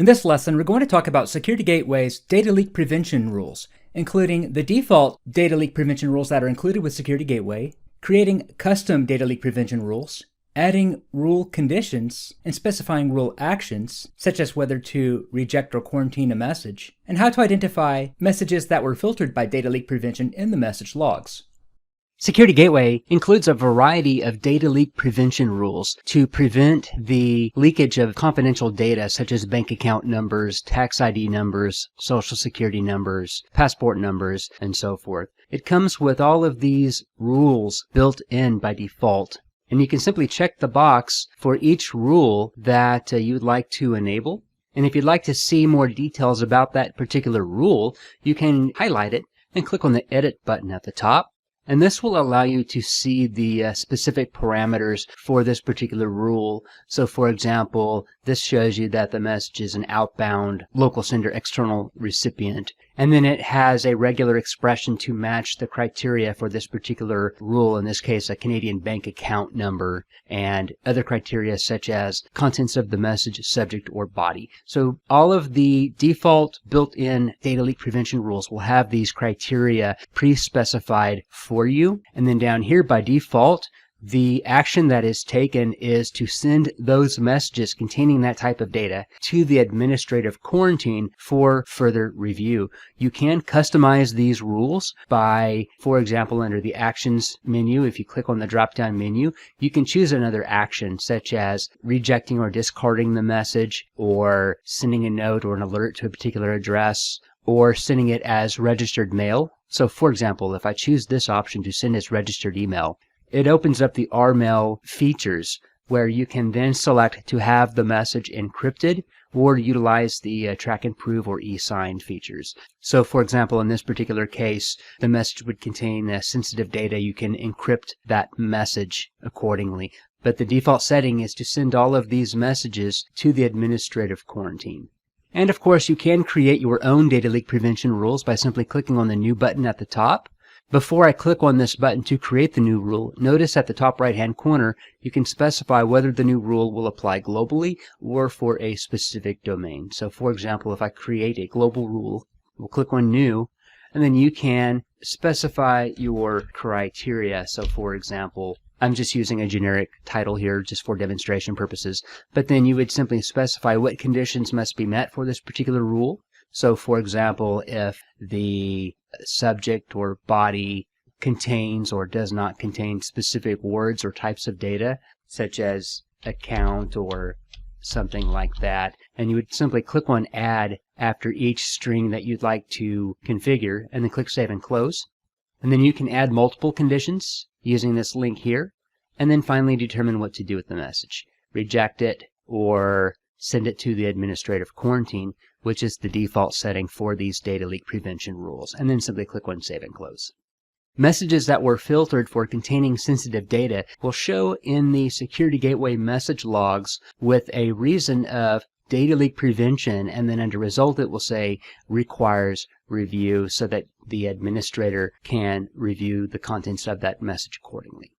In this lesson, we're going to talk about Security Gateway's data leak prevention rules, including the default data leak prevention rules that are included with Security Gateway, creating custom data leak prevention rules, adding rule conditions, and specifying rule actions, such as whether to reject or quarantine a message, and how to identify messages that were filtered by data leak prevention in the message logs. Security Gateway includes a variety of data leak prevention rules to prevent the leakage of confidential data such as bank account numbers, tax ID numbers, social security numbers, passport numbers, and so forth. It comes with all of these rules built in by default, and you can simply check the box for each rule that you'd like to enable. And if you'd like to see more details about that particular rule, you can highlight it and click on the Edit button at the top. And this will allow you to see the specific parameters for this particular rule. So for example, this shows you that the message is an outbound local sender external recipient. And then it has a regular expression to match the criteria for this particular rule, in this case a Canadian bank account number, and other criteria such as contents of the message, subject, or body. So all of the default built-in data leak prevention rules will have these criteria pre-specified for you. And then down here by default, the action that is taken is to send those messages containing that type of data to the administrative quarantine for further review. You can customize these rules by, for example, under the Actions menu, if you click on the drop-down menu, you can choose another action such as rejecting or discarding the message, or sending a note or an alert to a particular address, or sending it as registered mail. So for example, if I choose this option to send as registered email, it opens up the RMail features where you can then select to have the message encrypted or utilize the track and prove or e-sign features. So for example, in this particular case, the message would contain sensitive data. You can encrypt that message accordingly. But the default setting is to send all of these messages to the administrative quarantine. And of course, you can create your own data leak prevention rules by simply clicking on the New button at the top. Before I click on this button to create the new rule, notice at the top right-hand corner, you can specify whether the new rule will apply globally or for a specific domain. So for example, if I create a global rule, we'll click on New, and then you can specify your criteria. So for example, I'm just using a generic title here just for demonstration purposes, but then you would simply specify what conditions must be met for this particular rule. So for example, if the subject or body contains or does not contain specific words or types of data, such as account or something like that, and you would simply click on Add after each string that you'd like to configure, and then click Save and Close. And then you can add multiple conditions using this link here, and then finally determine what to do with the message. Reject it or send it to the administrative quarantine, which is the default setting for these data leak prevention rules, and then simply click on Save and Close. Messages that were filtered for containing sensitive data will show in the Security Gateway message logs with a reason of data leak prevention, and then under result it will say requires review so that the administrator can review the contents of that message accordingly.